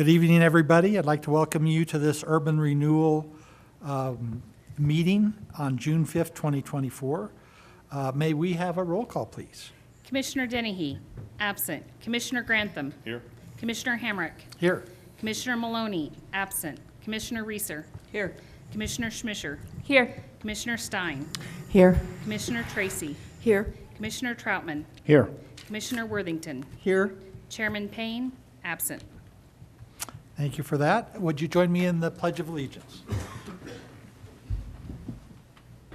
Good evening, everybody. I'd like to welcome you to this Urban Renewal meeting on June 5th, 2024. May we have a roll call, please? Commissioner Dennehy, absent. Commissioner Grantham. Here. Commissioner Hamrick. Here. Commissioner Maloney, absent. Commissioner Reeser. Here. Commissioner Schmischer. Here. Commissioner Stein. Here. Commissioner Tracy. Here. Commissioner Troutman. Here. Commissioner Worthington. Here. Chairman Payne, absent. Thank you for that. Would you join me in the Pledge of Allegiance?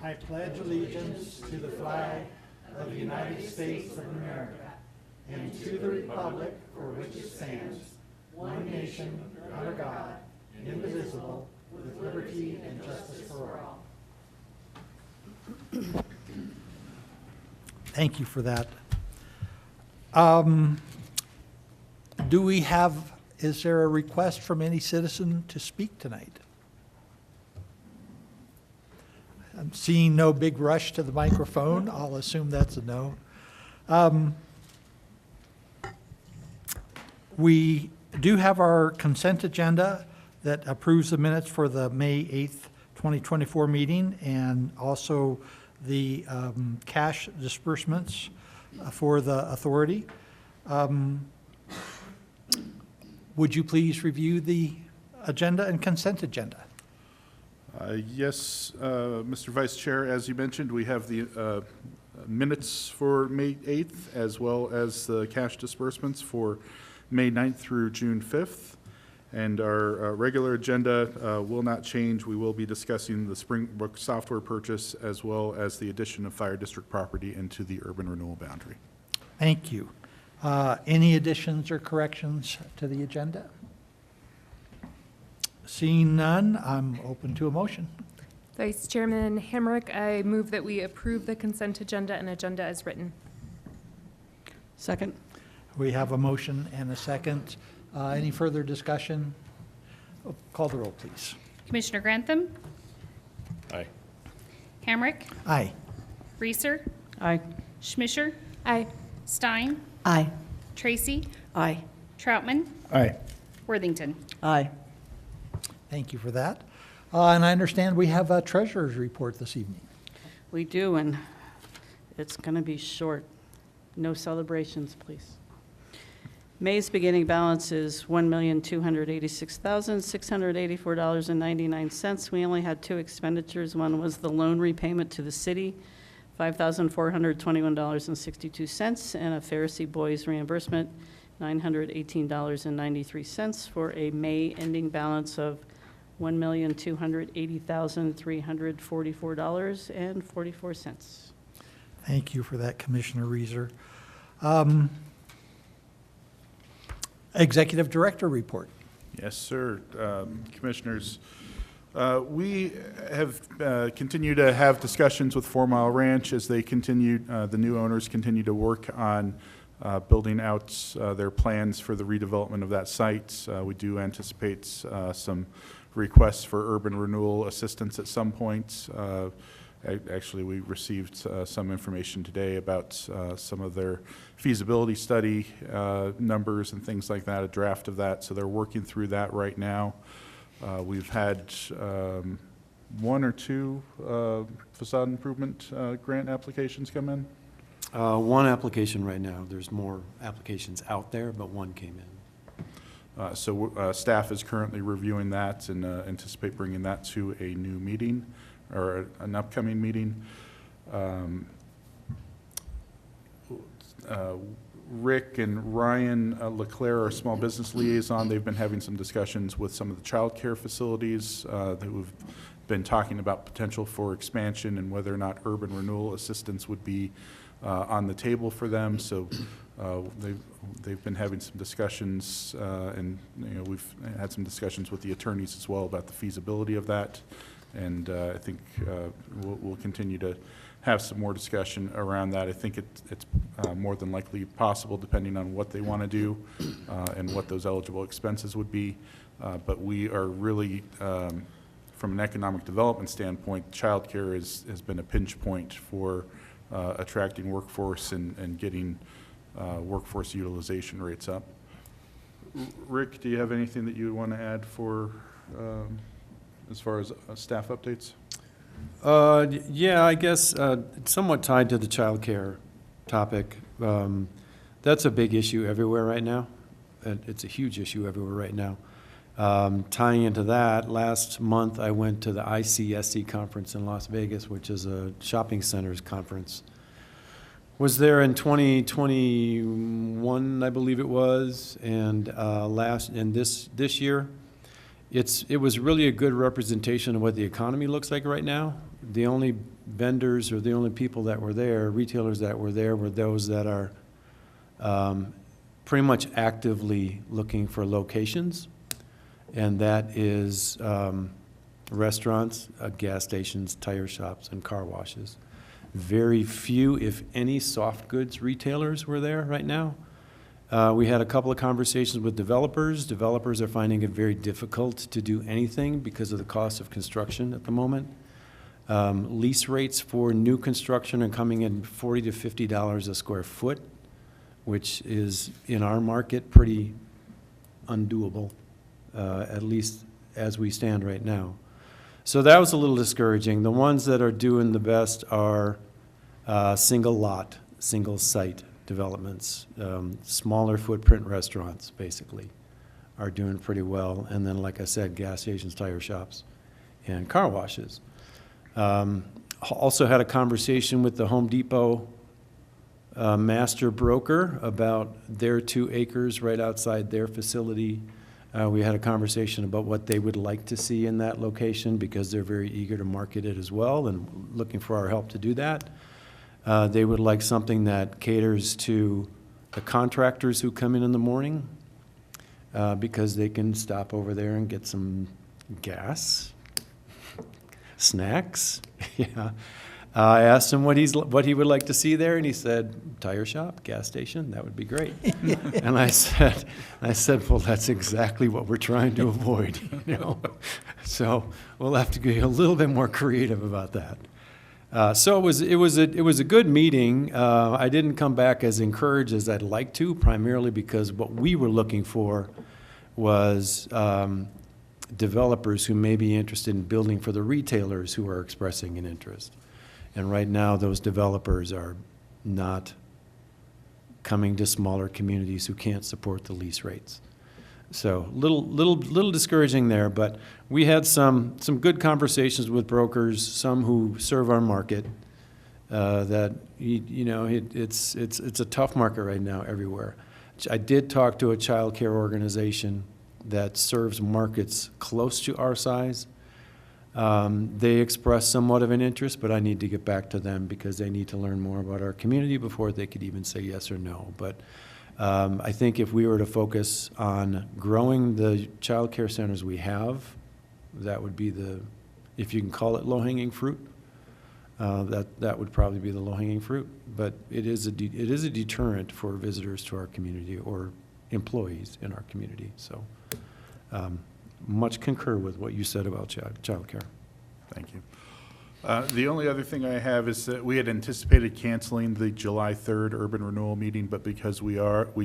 I pledge allegiance to the flag of the United States of America and to the republic for which it stands, one nation, under God, indivisible, with liberty and justice for all. Thank you for that. Is there a request from any citizen to speak tonight? I'm seeing no big rush to the microphone. I'll assume that's a no. We do have our consent agenda that approves the minutes for the May 8th, 2024 meeting, and also the cash disbursements for the authority. Would you please review the agenda and consent agenda? Yes, Mr. Vice Chair, as you mentioned, we have the minutes for May 8th as well as the cash disbursements for May 9th through June 5th. And our regular agenda will not change. We will be discussing the Springbrook software purchase as well as the addition of fire district property into the urban renewal boundary. Thank you. Any additions or corrections to the agenda? Seeing none, I'm open to a motion. Vice Chairman Hamrick, I move that we approve the consent agenda and agenda as written. Second. We have a motion and a second. Any further discussion? Call the roll, please. Commissioner Grantham. Aye. Hamrick. Aye. Reeser. Aye. Schmischer. Aye. Stein. Aye. Tracy. Aye. Troutman. Aye. Worthington. Aye. Thank you for that. And I understand we have a treasurer's report this evening. We do, and it's going to be short. No celebrations, please. May's beginning balance is $1,286,684.99. We only had two expenditures. One was the loan repayment to the city, $5,421.62, and a Pharisee Boys reimbursement, $918.93, for a May ending balance of $1,280,344.44. Thank you for that, Commissioner Reeser. Executive Director report. Yes, sir. Commissioners, we have continued to have discussions with 4 Mile Ranch as they continue, the new owners continue to work on building out their plans for the redevelopment of that site. We do anticipate some requests for urban renewal assistance at some point. Actually, we received some information today about some of their feasibility study numbers and things like that, a draft of that. So they're working through that right now. We've had 1 or 2 facade improvement grant applications come in. One application right now. There's more applications out there, but one came in. So staff is currently reviewing that and anticipate bringing that to a new meeting or an upcoming meeting. Rick and Ryan LeClaire are small business liaison. They've been having some discussions with some of the child care facilities that we've been talking about potential for expansion and whether or not urban renewal assistance would be on the table for them. So they've been having some discussions, and we've had some discussions with the attorneys as well about the feasibility of that. And I think we'll continue to have some more discussion around that. I think it's more than likely possible, depending on what they want to do and what those eligible expenses would be. But we are really, from an economic development standpoint, childcare has been a pinch point for attracting workforce and getting workforce utilization rates up. Rick, do you have anything that you want to add for, as far as staff updates? Yeah, I guess it's somewhat tied to the childcare topic. That's a big issue everywhere right now. It's a huge issue everywhere right now. Tying into that, last month I went to the ICSC conference in Las Vegas, which is a shopping centers conference. Was there in 2021, I believe it was, and this year. It was really a good representation of what the economy looks like right now. The only vendors or the only people that were there, retailers that were there, were those that are pretty much actively looking for locations, and that is restaurants, gas stations, tire shops, and car washes. Very few, if any, soft goods retailers were there right now. We had a couple of conversations with developers. Developers are finding it very difficult to do anything because of the cost of construction at the moment. Lease rates for new construction are coming in $40 to $50 a square foot, which is, in our market, pretty undoable, at least as we stand right now. So that was a little discouraging. The ones that are doing the best are single lot, single site developments. Smaller footprint restaurants, basically, are doing pretty well. And then, like I said, gas stations, tire shops, and car washes. Also had a conversation with the Home Depot master broker about their 2 acres right outside their facility. We had a conversation about what they would like to see in that location because they're very eager to market it as well and looking for our help to do that. They would like something that caters to the contractors who come in the morning because they can stop over there and get some gas, snacks. Yeah. I asked him what he would like to see there, and he said, tire shop, gas station, that would be great. And I said, well, that's exactly what we're trying to avoid, you know. So we'll have to get a little bit more creative about that. So it was a good meeting. I didn't come back as encouraged as I'd like to, primarily because what we were looking for was developers who may be interested in building for the retailers who are expressing an interest. And right now, those developers are not coming to smaller communities who can't support the lease rates. So little discouraging there, but we had some good conversations with brokers, some who serve our market. That it's a tough market right now everywhere. I did talk to a child care organization that serves markets close to our size. They expressed somewhat of an interest, but I need to get back to them because they need to learn more about our community before they could even say yes or no. But I think if we were to focus on growing the child care centers we have, that would be if you can call it low-hanging fruit, that would probably be the low-hanging fruit. But it is a deterrent for visitors to our community or employees in our community. So much concur with what you said about child care. Thank you. The only other thing I have is that we had anticipated canceling the July 3rd urban renewal meeting, but because we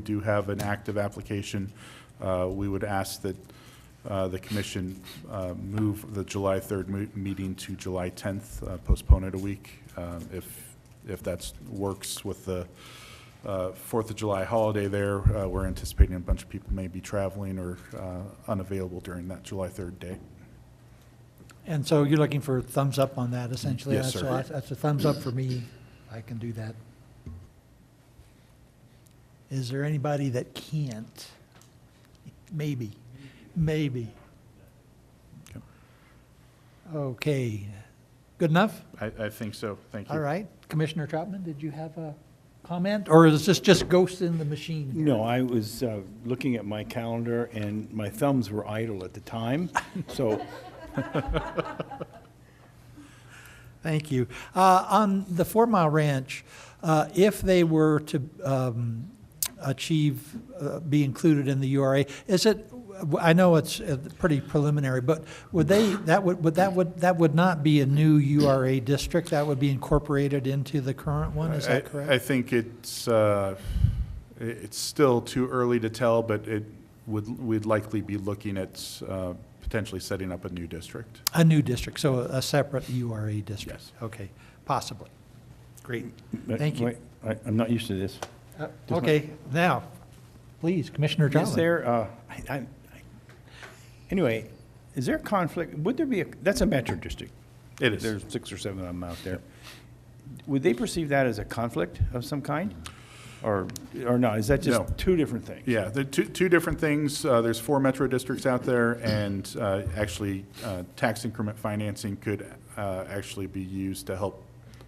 do have an active application, we would ask that the commission move the July 3rd meeting to July 10th, postpone it a week, if that works with the 4th of July holiday there. We're anticipating a bunch of people may be traveling or unavailable during that July 3rd day. And so you're looking for a thumbs up on that, essentially? Yes, sir. So that's a thumbs up for me. I can do that. Is there anybody that can't? Maybe. Okay. Good enough? I think so. Thank you. All right. Commissioner Troutman, did you have a comment? Or is this just ghost in the machine here? No, I was looking at my calendar, and my thumbs were idle at the time, so. Thank you. On the 4 Mile Ranch, if they were to be included in the URA, is it? I know it's pretty preliminary, but that would not be a new URA district. That would be incorporated into the current one. Is that correct? I think it's still too early to tell, but we'd likely be looking at potentially setting up a new district. A new district, so a separate URA district? Yes. Okay, possibly. Great. But Thank you. wait, I'm not used to this. Okay, now, please, Commissioner Is Jolly. there, anyway, is there a conflict? Would there be that's a metro district. It is. There's 6 or 7 of them out there. Would they perceive that as a conflict of some kind? Or not? Is that just No. two different things? Yeah, the two different things. There's 4 metro districts out there, and actually, tax increment financing could actually be used to help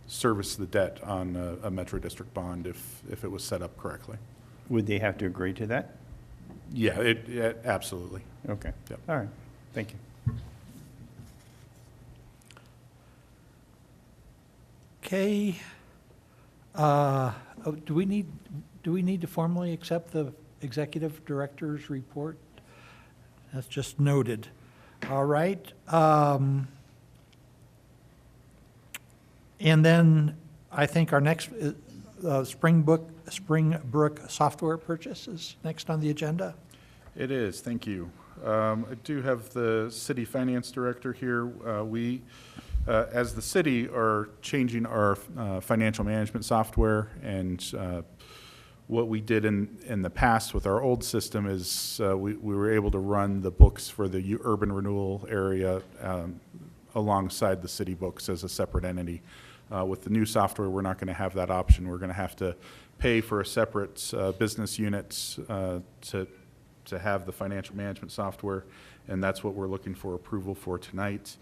service the debt on a metro district bond if it was set up correctly. Would they have to agree to that? Yeah, absolutely. Okay. Yep. All right. Thank you. Okay. Do we need to formally accept the executive director's report? That's just noted. All right. And then I think our next, Springbrook software purchase is next on the agenda. It is, thank you. I do have the city finance director here. We, as the city, are changing our financial management software, and what we did in the past with our old system is we were able to run the books for the urban renewal area alongside the city books as a separate entity. With the new software, we're not going to have that option. We're going to have to pay for a separate business unit to have the financial management software, and that's what we're looking for approval for tonight.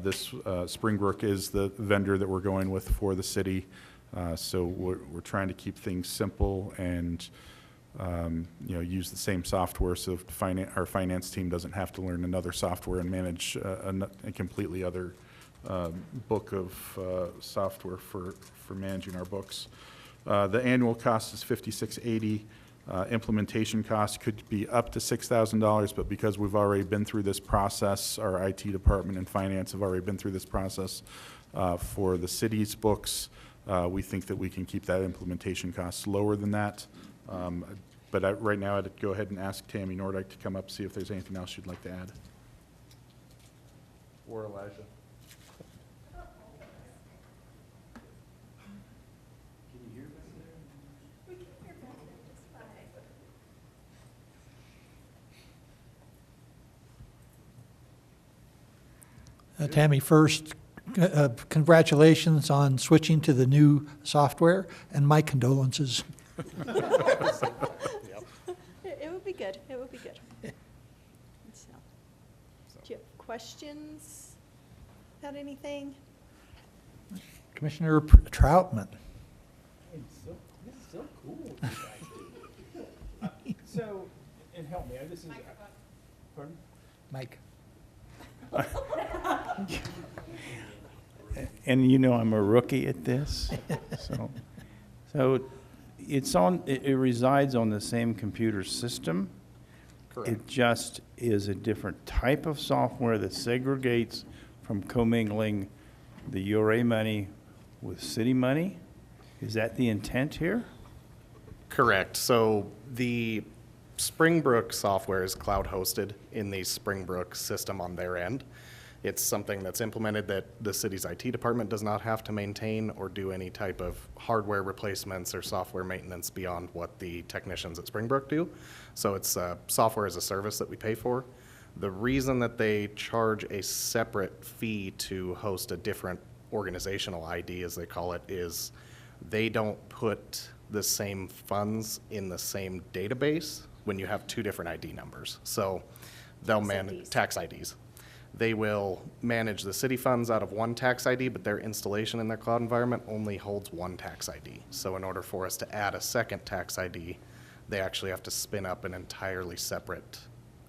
This Springbrook is the vendor that we're going with for the city, so we're trying to keep things simple and use the same software so our finance team doesn't have to learn another software and manage a completely other book of software for managing our books. The annual cost is $5,680. Implementation costs could be up to $6,000, but because we've already been through this process, our IT department and finance have already been through this process for the city's books, we think that we can keep that implementation cost lower than that. But right now, I'd go ahead and ask Tammy Nordyke to come up, see if there's anything else you'd like to add. Or Elijah. Tammy, first, congratulations on switching to the new software, and my condolences. It would be good. It would be good. So, do you have questions about anything? Commissioner Troutman. This is so cool what you guys do. So, and help me, this is, pardon? Mike. And you know I'm a rookie at this, so it resides on the same computer system. Correct. It just is a different type of software that segregates from commingling the URA money with city money. Is that the intent here? Correct. So the Springbrook software is cloud hosted in the Springbrook system on their end. It's something that's implemented that the city's IT department does not have to maintain or do any type of hardware replacements or software maintenance beyond what the technicians at Springbrook do. So it's software as a service that we pay for. The reason that they charge a separate fee to host a different organizational ID, as they call it, is they don't put the same funds in the same database when you have 2 different ID numbers. So they'll manage tax IDs. They will manage the city funds out of one tax ID, but their installation in their cloud environment only holds one tax ID. So in order for us to add a second tax ID, they actually have to spin up an entirely separate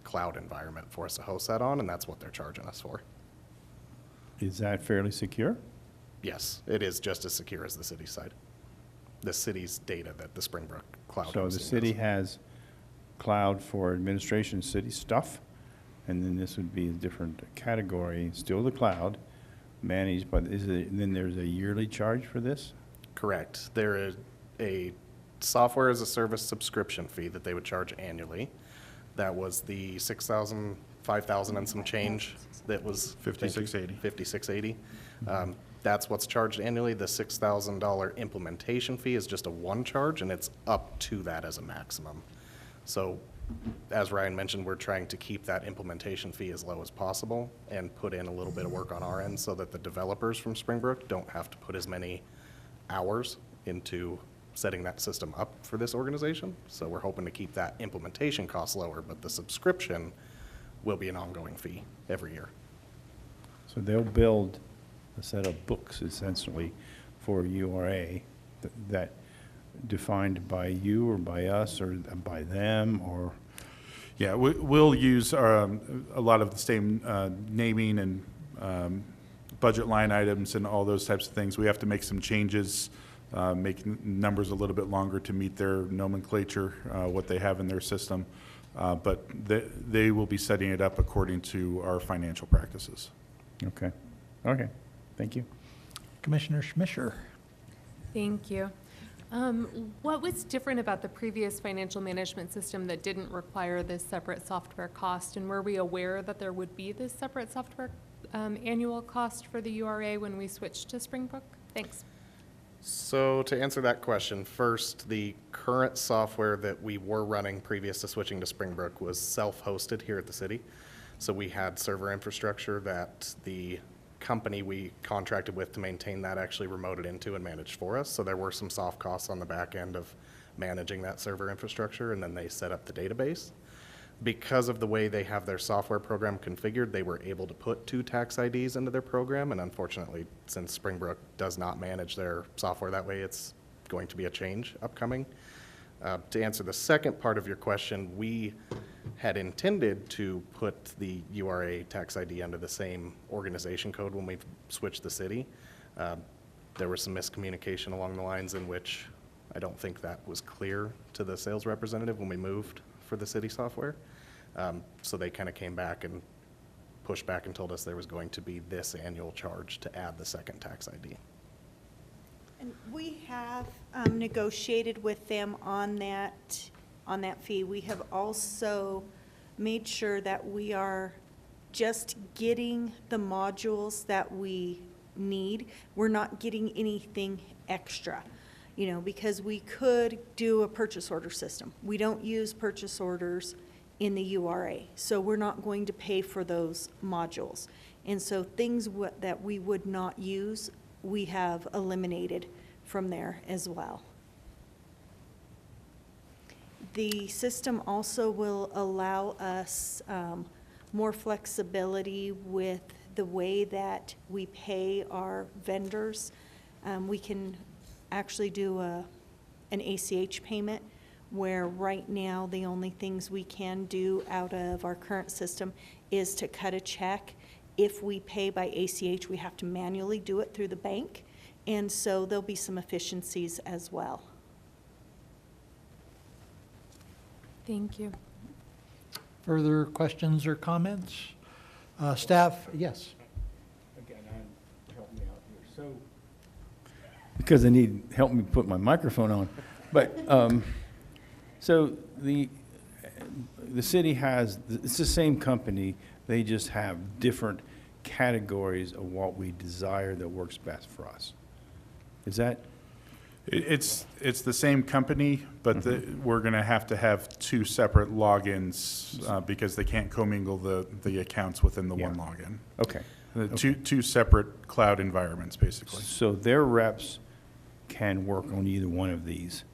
cloud environment for us to host that on, and that's what they're charging us for. Is that fairly secure? Yes, it is just as secure as the city side. The city's data that the Springbrook cloud So the hosting city does. has cloud for administration city stuff, and then this would be a different category, still the cloud, managed, but then there's a yearly charge for this? Correct. There is a software as a service subscription fee that they would charge annually. That was the 6,000, 5,000 and some change that was. $5,680. 5680. That's what's charged annually. The $6,000 implementation fee is just a one charge, and it's up to that as a maximum. So as Ryan mentioned, we're trying to keep that implementation fee as low as possible and put in a little bit of work on our end so that the developers from Springbrook don't have to put as many hours into setting that system up for this organization. So we're hoping to keep that implementation cost lower, but the subscription will be an ongoing fee every year. So they'll build a set of books essentially for URA that defined by you or by us or by them or? Yeah, we'll use a lot of the same naming and budget line items and all those types of things. We have to make some changes, make numbers a little bit longer to meet their nomenclature, what they have in their system. But they will be setting it up according to our financial practices. Okay. Okay. Thank you. Commissioner Schmischer. Thank you. What was different about the previous financial management system that didn't require this separate software cost? And were we aware that there would be this separate software annual cost for the URA when we switched to Springbrook? Thanks. So to answer that question, first, the current software that we were running previous to switching to Springbrook was self-hosted here at the city. So we had server infrastructure that the company we contracted with to maintain that actually remoted into and managed for us. So there were some soft costs on the back end of managing that server infrastructure, and then they set up the database. Because of the way they have their software program configured, they were able to put 2 tax IDs into their program, and unfortunately, since Springbrook does not manage their software that way, it's going to be a change upcoming. To answer the second part of your question, we had intended to put the URA tax ID under the same organization code when we switched the city. There was some miscommunication along the lines in which I don't think that was clear to the sales representative when we moved for the city software. So they kind of came back and pushed back and told us there was going to be this annual charge to add the second tax ID. And we have negotiated with them on that fee. We have also made sure that we are just getting the modules that we need. We're not getting anything extra, you know, because we could do a purchase order system. We don't use purchase orders in the URA, so we're not going to pay for those modules. And so things that we would not use, we have eliminated from there as well. The system also will allow us more flexibility with the way that we pay our vendors. We can actually do an ACH payment, where right now the only things we can do out of our current system is to cut a check. If we pay by ACH, we have to manually do it through the bank, and so there'll be some efficiencies as well. Thank you. Further questions or comments? Staff, yes. Again, help me out here. So, because I need help me put my microphone on, but so the city has, it's the same company. They just have different categories of what we desire that works best for us. Is that? It's the same company, but we're going to have 2 separate logins because they can't commingle the accounts within the one login. Okay. Two separate cloud environments, basically. So their reps can work on either one of these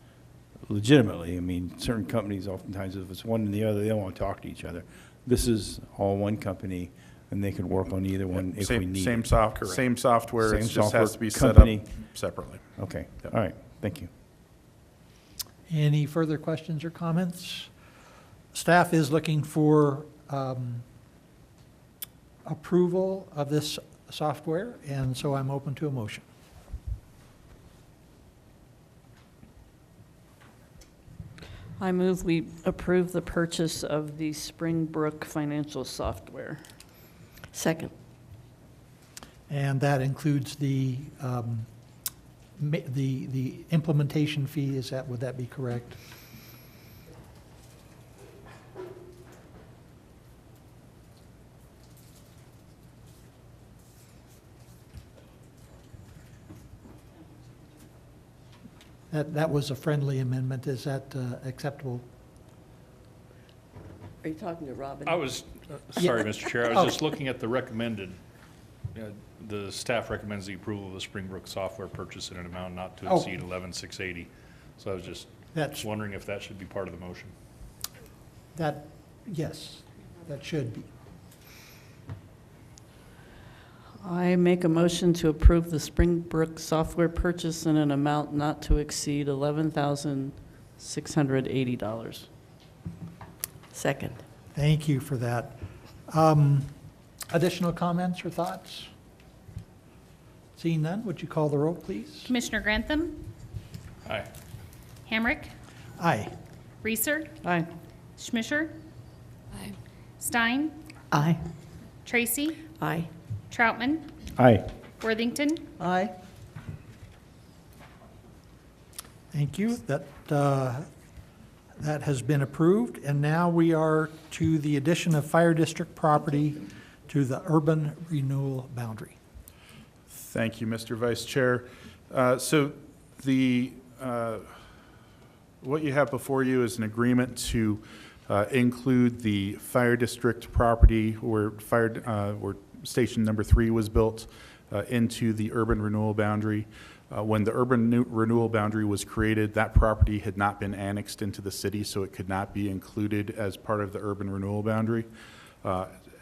legitimately. I mean, certain companies oftentimes, if it's one and the other, they don't want to talk to each other. This is all one company, and they can work on either one if we need Same it. same software, it Same just has to be software set company. up separately. Okay, Yep. all right, thank you. Any further questions or comments? Staff is looking for approval of this software, and so I'm open to a motion. I move we approve the purchase of the Springbrook financial software. Second. And that includes the implementation fee, would that be correct? That was a friendly amendment. Is that acceptable? Are you talking to Robin? I was, sorry, Mr. Chair, I was Oh. just looking at the recommended, the staff recommends the approval of the Springbrook software purchase in an amount not to Oh. exceed 11,680. So I was just That's, wondering if that should be part of the motion. yes, that should be. I make a motion to approve the Springbrook software purchase in an amount not to exceed $11,680. Second. Thank you for that. Additional comments or thoughts? Seeing none, would you call the roll, please? Commissioner Grantham? Aye. Hamrick? Aye. Reeser? Aye. Schmisher? Aye. Stein? Aye. Tracy? Aye. Troutman? Aye. Worthington? Aye. Thank you. That has been approved. And now we are to the addition of fire district property to the urban renewal boundary. Thank you, Mr. Vice Chair. So what you have before you is an agreement to include the fire district property where Station Number 3 was built into the urban renewal boundary. When the urban renewal boundary was created, that property had not been annexed into the city, so it could not be included as part of the urban renewal boundary.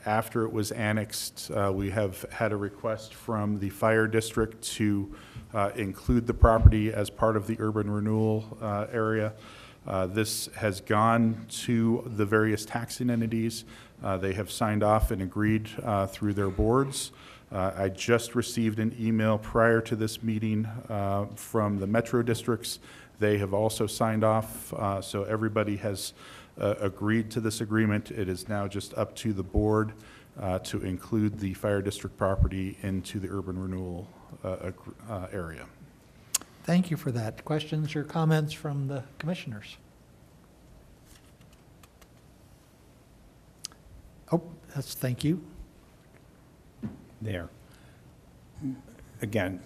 After it was annexed, we have had a request from the fire district to include the property as part of the urban renewal area. This has gone to the various taxing entities. They have signed off and agreed through their boards. I just received an email prior to this meeting from the metro districts. They have also signed off, so everybody has agreed to this agreement. It is now just up to the board to include the fire district property into the urban renewal area. Thank you for that. Questions or comments from the commissioners? Oh, thank you. There. Again,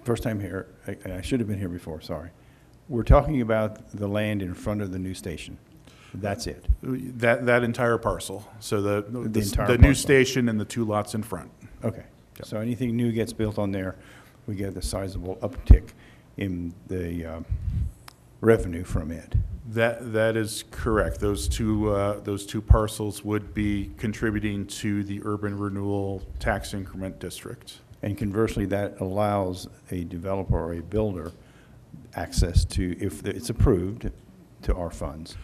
first time here, I should have been here before, sorry. We're talking about the land in front of the new station. That's it. That entire parcel. So entire the new parcel. station and the two lots in front. Okay. So anything new gets built on there, we get a sizable uptick in the revenue from it. That is correct. Those two parcels would be contributing to the urban renewal tax increment district. And conversely, that allows a developer or a builder access to, if it's approved, to our funds.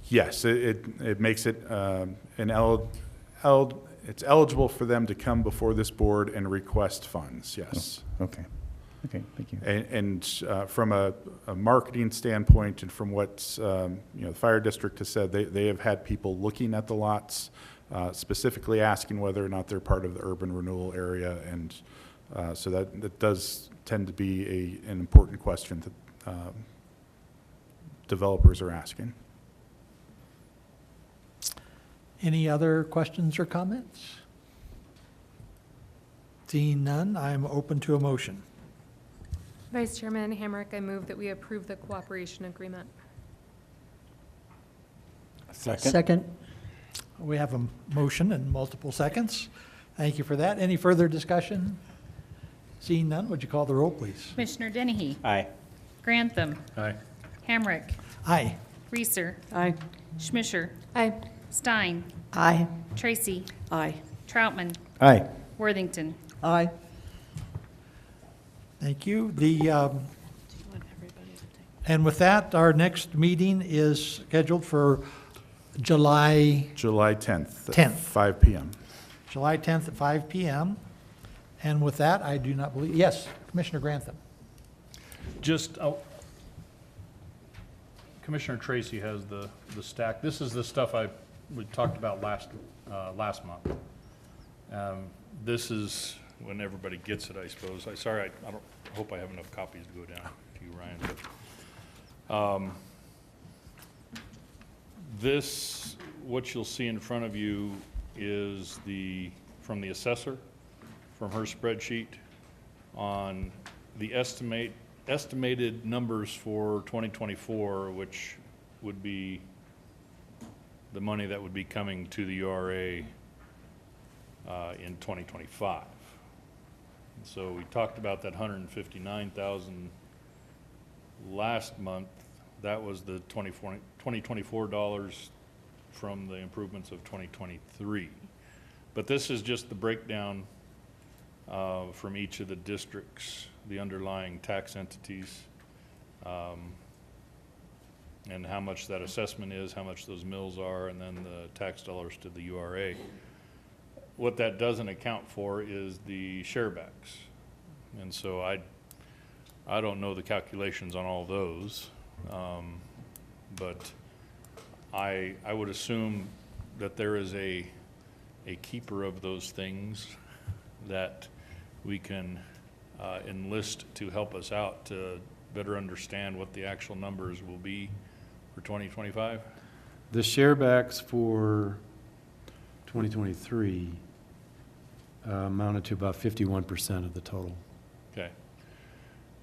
Yes, it makes it it's eligible for them to come before this board and request funds, yes. Okay. Okay, thank you. And from a marketing standpoint and from what the fire district has said, they have had people looking at the lots, specifically asking whether or not they're part of the urban renewal area, and so that does tend to be an important question that developers are asking. Any other questions or comments? Seeing none, I'm open to a motion. Vice Chairman Hamrick, I move that we approve the cooperation agreement. Second. We have a motion and multiple seconds. Thank you for that. Any further discussion? Seeing none, would you call the roll, please? Commissioner Dennehy? Aye. Grantham? Aye. Hamrick? Aye. Reeser? Aye. Schmisher? Aye. Stein? Aye. Tracy? Aye. Troutman? Aye. Worthington? Aye. Thank you. And with that, our next meeting is scheduled for July 10th. 10th. 5 p.m. July 10th at 5 p.m. And with that, I do not believe, yes, Commissioner Grantham. Just, Commissioner Tracy has the stack. This is the stuff we talked about last month. This is when everybody gets it, I suppose. I hope I have enough copies to go down to you, Ryan. But, this, what you'll see in front of you is from the assessor, from her spreadsheet on the estimate estimated numbers for 2024, which would be the money that would be coming to the URA in 2025. And so we talked about that 159,000 last month. That was the 2024 dollars from the improvements of 2023. But this is just the breakdown from each of the districts, the underlying tax entities, and how much that assessment is, how much those mills are, and then the tax dollars to the URA. What that doesn't account for is the sharebacks. And so I don't know the calculations on all those, but I would assume that there is a keeper of those things that we can enlist to help us out to better understand what the actual numbers will be for 2025. The sharebacks for 2023 amounted to about 51% of the total. Okay.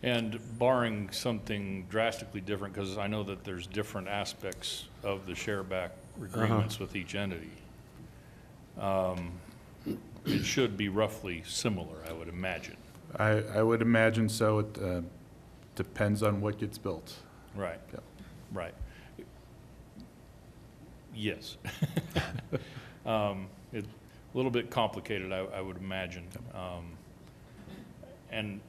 And barring something drastically different, because I know that there's different aspects of the shareback agreements with each entity, it should be roughly similar, I would imagine. I would imagine so. It depends on what gets built. Right. Yep. Right. Yes. It's a little bit complicated, I would imagine. And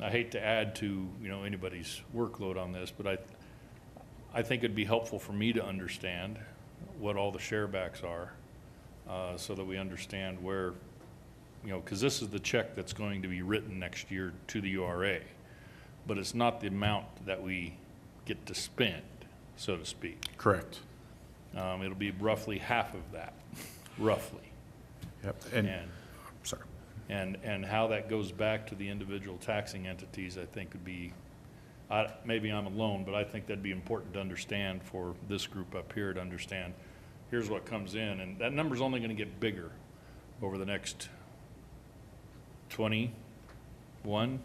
I hate to add to, anybody's workload on this, but I think it'd be helpful for me to understand what all the sharebacks are, so that we understand where, because this is the check that's going to be written next year to the URA, but it's not the amount that we get to spend, so to speak. Correct. It'll be roughly half of that, roughly. Yep. Sorry. And how that goes back to the individual taxing entities, I think would be, maybe I'm alone, but I think that'd be important to understand for this group up here to understand, here's what comes in, and that number's only gonna get bigger over the next 21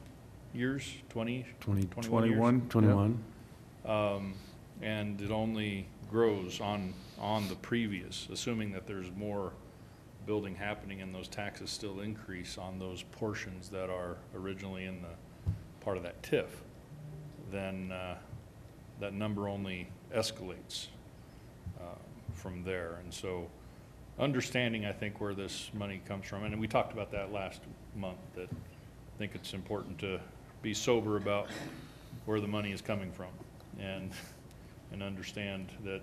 years, 20, 21 years. 21. And it only grows on the previous, assuming that there's more building happening and those taxes still increase on those portions that are originally in the part of that TIF, then that number only escalates from there. And so understanding, I think, where this money comes from, and we talked about that last month, that I think it's important to be sober about where the money is coming from and understand that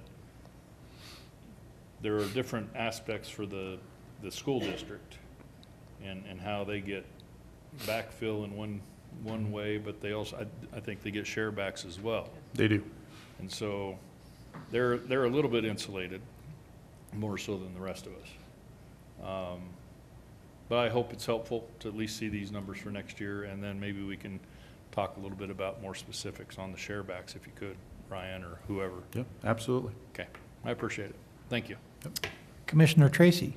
there are different aspects for the school district and how they get backfill in one way, but they also, I think they get sharebacks as well. They do. And so they're a little bit insulated, more so than the rest of us. But I hope it's helpful to at least see these numbers for next year, and then maybe we can talk a little bit about more specifics on the sharebacks if you could, Ryan or whoever. Yep, absolutely. Okay, I appreciate it. Thank you. Commissioner Tracy.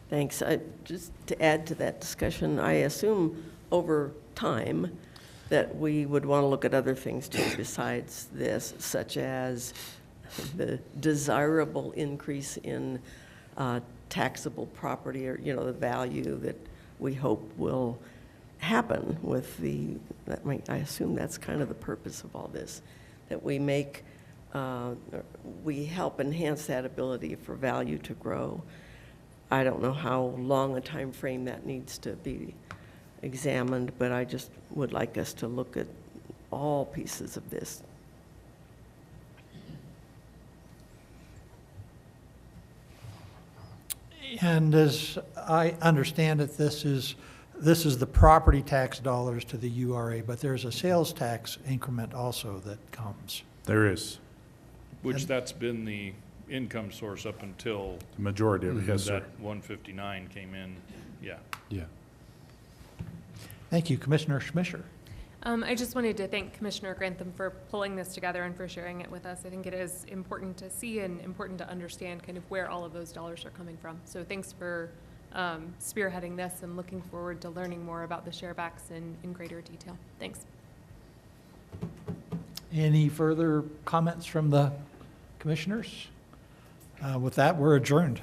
Thanks. Just to add to that discussion, I assume over time that we would want to look at other things too besides this, such as the desirable increase in taxable property, or, the value that we hope will happen with I assume that's kind of the purpose of all this, that we we help enhance that ability for value to grow. I don't know how long a time frame that needs to be examined, but I just would like us to look at all pieces of this. And as I understand it, this is the property tax dollars to the URA, but there's a sales tax increment also that comes. There is. Which that's been the income source up until The majority of it, yes, sir. that 159 came in. Yeah. Yeah. Thank you, Commissioner Schmischer. I just wanted to thank Commissioner Grantham for pulling this together and for sharing it with us. I think it is important to see and important to understand kind of where all of those dollars are coming from. So thanks for spearheading this, and looking forward to learning more about the sharebacks in greater detail. Thanks. Any further comments from the commissioners? With that, we're adjourned.